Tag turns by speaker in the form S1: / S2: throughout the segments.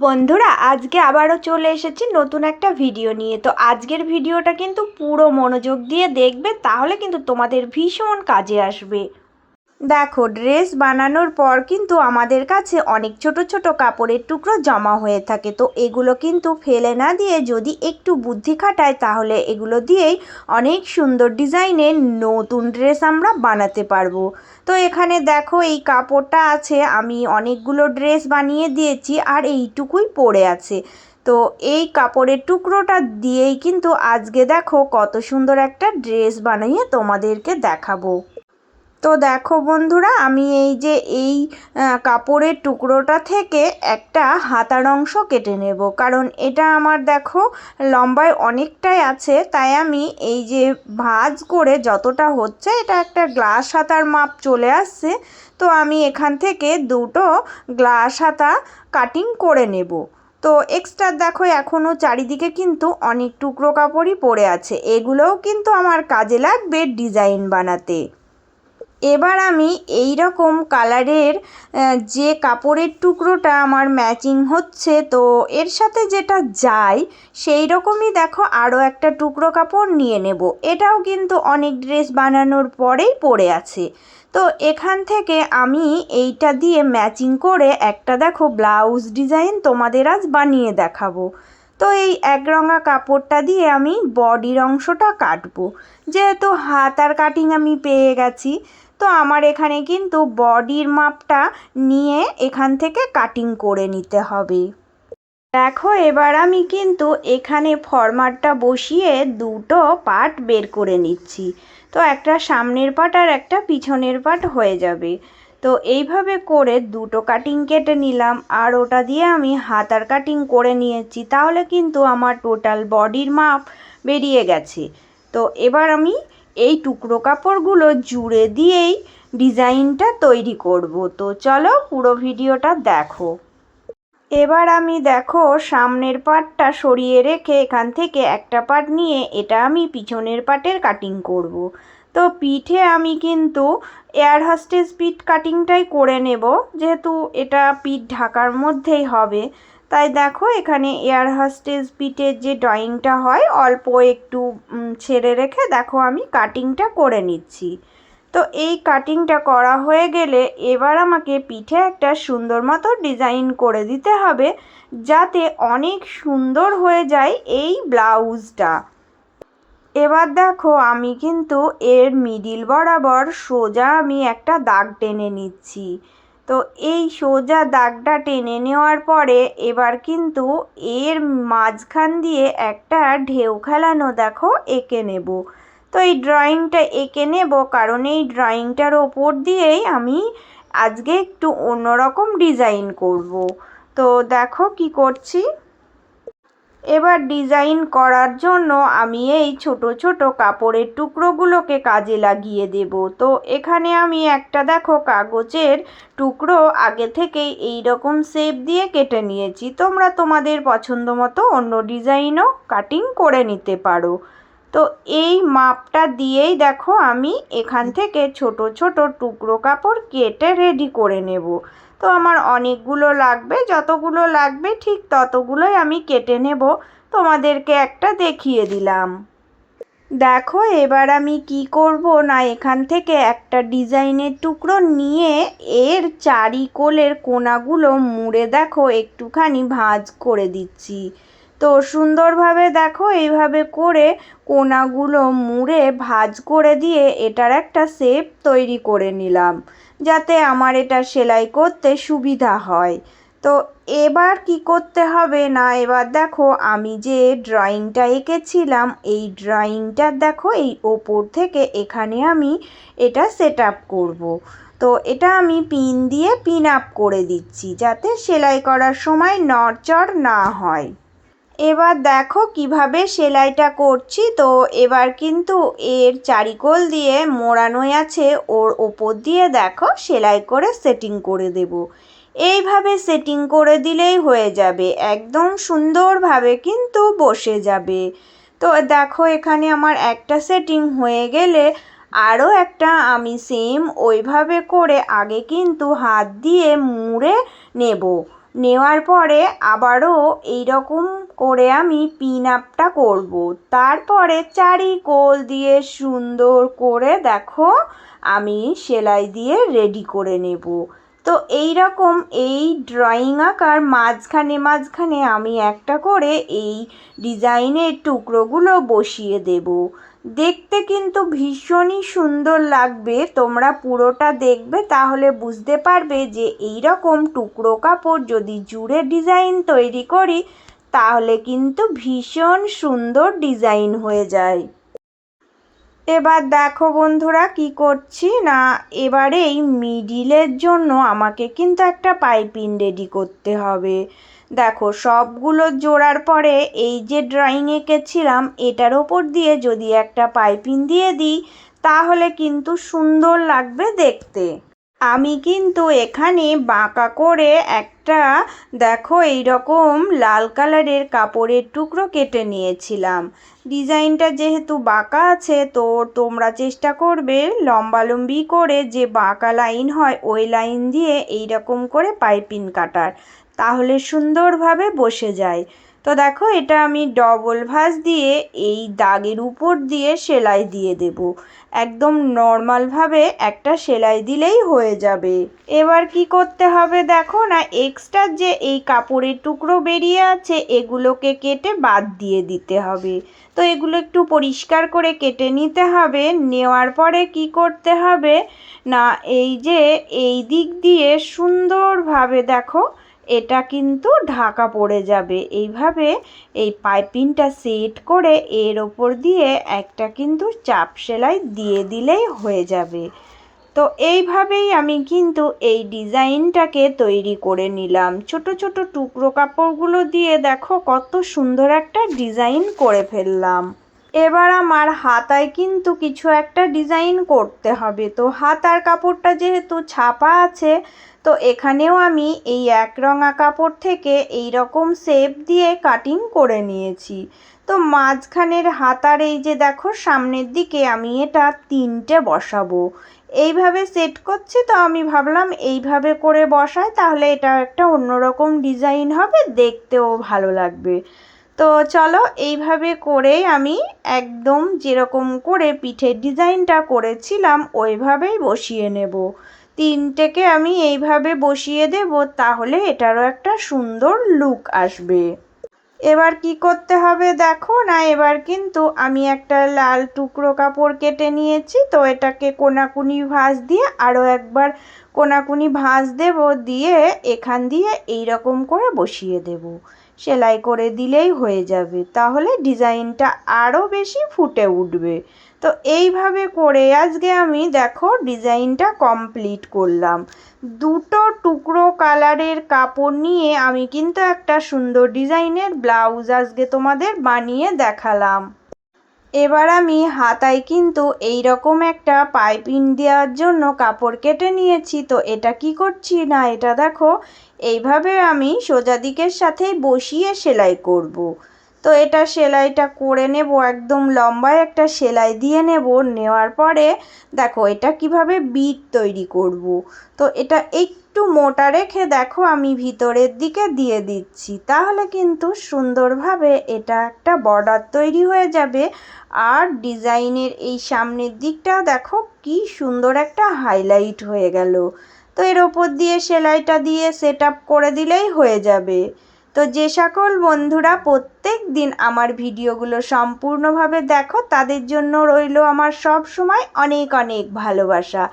S1: বন্ধুরা আজকে আবারও চলে এসেছি নতুন একটা ভিডিও নিয়ে। তো আজকের ভিডিওটা কিন্তু পুরো মনোযোগ দিয়ে দেখবে, তাহলে কিন্তু তোমাদের ভীষণ কাজে আসবে। দেখো, ড্রেস বানানোর পর কিন্তু আমাদের কাছে অনেক ছোট ছোট কাপড়ের টুকরো জমা হয়ে থাকে। তো এগুলো কিন্তু ফেলে না দিয়ে যদি একটু বুদ্ধি খাটাই, তাহলে এগুলো দিয়েই অনেক সুন্দর ডিজাইনের নতুন ড্রেস আমরা বানাতে পারবো। তো এখানে দেখো, এই কাপড়টা আছে, আমি অনেকগুলো ড্রেস বানিয়ে দিয়েছি আর এইটুকুই পড়ে আছে। তো এই কাপড়ের টুকরোটা দিয়েই কিন্তু আজকে দেখো কত সুন্দর একটা ড্রেস বানিয়ে তোমাদেরকে দেখাবো। তো দেখো বন্ধুরা, আমি এই কাপড়ের টুকরোটা থেকে একটা হাতার অংশ কেটে নেব, কারণ এটা আমার দেখো লম্বায় অনেকটাই আছে। তাই আমি এই যে ভাঁজ করে যতটা হচ্ছে, এটা একটা গ্লাস হাতার মাপ চলে আসছে। তো আমি এখান থেকে দুটো গ্লাস হাতা কাটিং করে নেব। তো এক্সট্রা দেখো, এখনও চারিদিকে কিন্তু অনেক টুকরো কাপড়ই পড়ে আছে, এগুলোও কিন্তু আমার কাজে লাগবে ডিজাইন বানাতে। এবার আমি এই রকম কালারের যে কাপড়ের টুকরোটা আমার ম্যাচিং হচ্ছে, তো এর সাথে যেটা যায় সেই রকমই দেখো আরও একটা টুকরো কাপড় নিয়ে নেব। এটাও কিন্তু অনেক ড্রেস বানানোর পরেই পড়ে আছে। তো এখান থেকে আমি এইটা দিয়ে ম্যাচিং করে একটা দেখো ব্লাউজ ডিজাইন তোমাদের আজ বানিয়ে দেখাবো। তো এই একরঙা কাপড়টা দিয়ে আমি বডির অংশটা কাটবো। যেহেতু হাত আর কাটিং আমি পেয়ে গেছি, তো আমার এখানে কিন্তু বডির মাপটা নিয়ে এখান থেকে কাটিং করে নিতে হবে। দেখো, এবার আমি কিন্তু এখানে ফরম্যাটটা বসিয়ে দুটো পার্ট বের করে নিচ্ছি। তো একটা সামনের পার্ট আর একটা পিছনের পার্ট হয়ে যাবে। তো এইভাবে করে দুটো কাটিং কেটে নিলাম, আর ওটা দিয়ে আমি হাতার কাটিং করে নিয়েছি। তাহলে কিন্তু আমার টোটাল বডির মাপ বেরিয়ে গেছে। তো এবার আমি এই টুকরো কাপড়গুলো জুড়ে দিয়েই ডিজাইনটা তৈরি করব। তো চলো পুরো ভিডিওটা দেখো। এবার আমি দেখো সামনের পার্টটা সরিয়ে রেখে এখান থেকে একটা পার্ট নিয়ে এটা আমি পিছনের পার্টের কাটিং করব। তো পিঠে আমি কিন্তু এয়ার হাস্টেজ পিঠ কাটিংটাই করে নেব, যেহেতু এটা পিঠ ঢাকার মধ্যেই হবে। তাই দেখো, এখানে এয়ার হাস্টেজ পিঠের যে ড্রয়িংটা হয় অল্প একটু ছেড়ে রেখে দেখো আমি কাটিংটা করে নিচ্ছি। তো এই কাটিংটা করা হয়ে গেলে এবার আমাকে পিঠে একটা সুন্দর মতো ডিজাইন করে দিতে হবে, যাতে অনেক সুন্দর হয়ে যায় এই ব্লাউজটা। এবার দেখো, আমি কিন্তু এর মিডিল বরাবর সোজা আমি একটা দাগ টেনে নিচ্ছি। তো এই সোজা দাগটা টেনে নেওয়ার পরে এবার কিন্তু এর মাঝখান দিয়ে একটা ঢেউ খেলানো দেখো এঁকে নেব। তো এই ড্রয়িংটা এঁকে নেব, কারণ এই ড্রয়িংটার ওপর দিয়েই আমি আজকে একটু অন্যরকম ডিজাইন করব। তো দেখো কি করছি। এবার ডিজাইন করার জন্য আমি এই ছোট ছোট কাপড়ের টুকরোগুলোকে কাজে লাগিয়ে দেব। তো এখানে আমি একটা দেখো কাগজের টুকরো আগে থেকেই এই রকম শেপ দিয়ে কেটে নিয়েছি। তোমরা তোমাদের পছন্দ মতো অন্য ডিজাইনও কাটিং করে নিতে পারো। তো এই মাপটা দিয়েই দেখো আমি এখান থেকে ছোট ছোট টুকরো কাপড় কেটে রেডি করে নেব। তো আমার অনেকগুলো লাগবে, যতগুলো লাগবে ঠিক ততগুলোই আমি কেটে নেব। তোমাদেরকে একটা দেখিয়ে দিলাম। দেখো, এবার আমি কি করব না, এখান থেকে একটা ডিজাইনের টুকরো নিয়ে এর চারিকোলের কোণাগুলো মুড়ে দেখো একটুখানি ভাঁজ করে দিচ্ছি। তো সুন্দরভাবে দেখো এইভাবে করে কোণাগুলো মুড়ে ভাঁজ করে দিয়ে এটার একটা শেপ তৈরি করে নিলাম, যাতে আমার এটা সেলাই করতে সুবিধা হয়। তো এবার কি করতে হবে না, এবার দেখো আমি যে ড্রয়িংটা এঁকেছিলাম এই ড্রয়িংটার দেখো এই ওপর থেকে এখানে আমি এটা সেট আপ করবো। তো এটা আমি পিন দিয়ে পিন আপ করে দিচ্ছি, যাতে সেলাই করার সময় নড়চড় না হয়। এবার দেখো কিভাবে সেলাইটা করছি। তো এবার কিন্তু এর চারিকোল দিয়ে মোড়ানোই আছে, ওর ওপর দিয়ে দেখো সেলাই করে সেটিং করে দেব। এইভাবে সেটিং করে দিলেই হয়ে যাবে, একদম সুন্দরভাবে কিন্তু বসে যাবে। তো দেখো, এখানে আমার একটা সেটিং হয়ে গেলে আরও একটা আমি সেম ওইভাবে করে আগে কিন্তু হাত দিয়ে মুড়ে নেব। নেওয়ার পরে আবারও এইরকম করে আমি পিন আপটা করব। তারপরে চারিকোল দিয়ে সুন্দর করে দেখো আমি সেলাই দিয়ে রেডি করে নেব। তো এই রকম এই ড্রয়িং আঁকার মাঝখানে মাঝখানে আমি একটা করে এই ডিজাইনের টুকরোগুলো বসিয়ে দেব। দেখতে কিন্তু ভীষণই সুন্দর লাগবে, তোমরা পুরোটা দেখবে তাহলে বুঝতে পারবে যে এই রকম টুকরো কাপড় যদি জুড়ে ডিজাইন তৈরি করি তাহলে কিন্তু ভীষণ সুন্দর ডিজাইন হয়ে যায়। এবার দেখো বন্ধুরা কি করছি না, এবারে এই মিডিলের জন্য আমাকে কিন্তু একটা পাইপিং রেডি করতে হবে। দেখো সবগুলো জোড়ার পরে এই যে ড্রয়িং এঁকেছিলাম এটার ওপর দিয়ে যদি একটা পাইপিং দিয়ে দিই তাহলে কিন্তু সুন্দর লাগবে দেখতে। আমি কিন্তু এখানে বাঁকা করে একটা দেখো এইরকম লাল কালারের কাপড়ের টুকরো কেটে নিয়েছিলাম। ডিজাইনটা যেহেতু বাঁকা আছে তো তোমরা চেষ্টা করবে লম্বালম্বি করে যে বাঁকা লাইন হয় ওই লাইন দিয়ে এইরকম করে পাইপিং কাটার, তাহলে সুন্দরভাবে বসে যায়। তো দেখো এটা আমি ডবল ভাঁজ দিয়ে এই দাগের উপর দিয়ে সেলাই দিয়ে দেব। একদম নর্মালভাবে একটা সেলাই দিলেই হয়ে যাবে। এবার কি করতে হবে দেখো না, এক্সট্রা যে এই কাপড়ের টুকরো বেরিয়ে আছে এগুলোকে কেটে বাদ দিয়ে দিতে হবে। তো এগুলো একটু পরিষ্কার করে কেটে নিতে হবে। নেওয়ার পরে কি করতে হবে না, এই যে এই দিক দিয়ে সুন্দরভাবে দেখো এটা কিন্তু ঢাকা পড়ে যাবে। এইভাবে এই পাইপিংটা সেট করে এর ওপর দিয়ে একটা কিন্তু চাপ সেলাই দিয়ে দিলেই হয়ে যাবে। তো এইভাবেই আমি কিন্তু এই ডিজাইনটাকে তৈরি করে নিলাম। ছোট ছোট টুকরো কাপড়গুলো দিয়ে দেখো কত সুন্দর একটা ডিজাইন করে ফেললাম। এবার আমার হাতায় কিন্তু কিছু একটা ডিজাইন করতে হবে। তো হাতার কাপড়টা যেহেতু ছাপা আছে তো এখানেও আমি এই একরঙা কাপড় থেকে এই রকম শেপ দিয়ে কাটিং করে নিয়েছি। তো মাঝখানের হাতার এই যে দেখো সামনের দিকে আমি এটা 3টে বসাবো। এইভাবে সেট করছি, তো আমি ভাবলাম এইভাবে করে বসাই তাহলে এটা একটা অন্যরকম ডিজাইন হবে, দেখতেও ভালো লাগবে। তো চলো এইভাবে করেই আমি একদম যেরকম করে পিঠের ডিজাইনটা করেছিলাম ওইভাবেই বসিয়ে নেব। 3টেকে আমি এইভাবে বসিয়ে দেব, তাহলে এটারও একটা সুন্দর লুক আসবে। এবার কি করতে হবে দেখো না, এবার কিন্তু আমি একটা লাল টুকরো কাপড় কেটে নিয়েছি। তো এটাকে কোনাকুনি ভাঁজ দিয়ে আরও একবার কোনাকুনি ভাঁজ দেব, দিয়ে এখান দিয়ে এই রকম করে বসিয়ে দেব। সেলাই করে দিলেই হয়ে যাবে, তাহলে ডিজাইনটা আরও বেশি ফুটে উঠবে। তো এইভাবে করে আজকে আমি দেখো ডিজাইনটা কমপ্লিট করলাম। দুটো টুকরো কালারের কাপড় নিয়ে আমি কিন্তু একটা সুন্দর ডিজাইনের ব্লাউজ আজকে তোমাদের বানিয়ে দেখালাম। এবার আমি হাতায় কিন্তু এই রকম একটা পাইপিং দেওয়ার জন্য কাপড় কেটে নিয়েছি। তো এটা কি করছি না, এটা দেখো এইভাবে আমি সোজা দিকের সাথে বসিয়ে সেলাই করব। তো এটা সেলাইটা করে নেব, একদম লম্বায় একটা সেলাই দিয়ে নেব। নেওয়ার পরে দেখো এটা কিভাবে বিট তৈরি করব। তো এটা একটু মোটা রেখে দেখো আমি ভিতরের দিকে দিয়ে দিচ্ছি, তাহলে কিন্তু সুন্দরভাবে এটা একটা বর্ডার তৈরি হয়ে যাবে। আর ডিজাইনের এই সামনের দিকটা দেখো কি সুন্দর একটা হাইলাইট হয়ে গেল। তো এর ওপর দিয়ে সেলাইটা দিয়ে সেট আপ করে দিলেই হয়ে যাবে। তো যে সকল বন্ধুরা প্রত্যেক দিন আমার ভিডিওগুলো সম্পূর্ণভাবে দেখো তাদের জন্য রইল আমার সব সময় অনেক অনেক ভালোবাসা।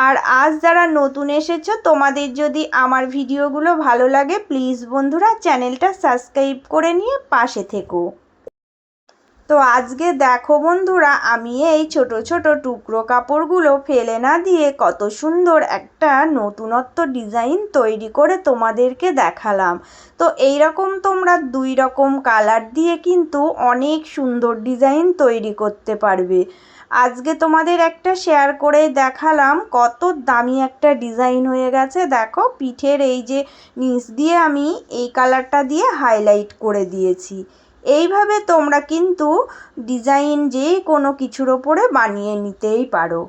S1: আর আজ যারা নতুন এসেছো তোমাদের যদি আমার ভিডিওগুলো ভালো লাগে প্লিজ বন্ধুরা চ্যানেলটা সাবস্ক্রাইব করে নিয়ে পাশে থেকো। তো আজকে দেখো বন্ধুরা আমি এই ছোট ছোট টুকরো কাপড়গুলো ফেলে না দিয়ে কত সুন্দর একটা নতুনত্ব ডিজাইন তৈরি করে তোমাদেরকে দেখালাম। তো এই রকম তোমরা 2 রকম কালার দিয়ে কিন্তু অনেক সুন্দর ডিজাইন তৈরি করতে পারবে। আজকে তোমাদের একটা শেয়ার করে দেখালাম, কত দামি একটা ডিজাইন হয়ে গেছে। দেখো পিঠের এই যে নিচ দিয়ে আমি এই কালারটা দিয়ে হাইলাইট করে দিয়েছি। এইভাবে তোমরা কিন্তু ডিজাইন যে কোনো কিছুর ওপরে বানিয়ে নিতেই পারো।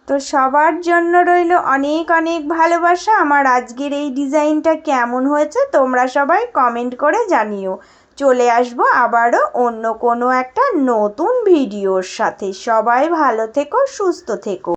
S1: তো সবার জন্য রইল অনেক অনেক ভালোবাসা। আমার আজকের এই ডিজাইনটা কেমন হয়েছে তোমরা সবাই কমেন্ট করে জানিও। চলে আসবো আবারও অন্য কোনো একটা নতুন ভিডিওর সাথে। সবাই ভালো থেকো, সুস্থ থেকো।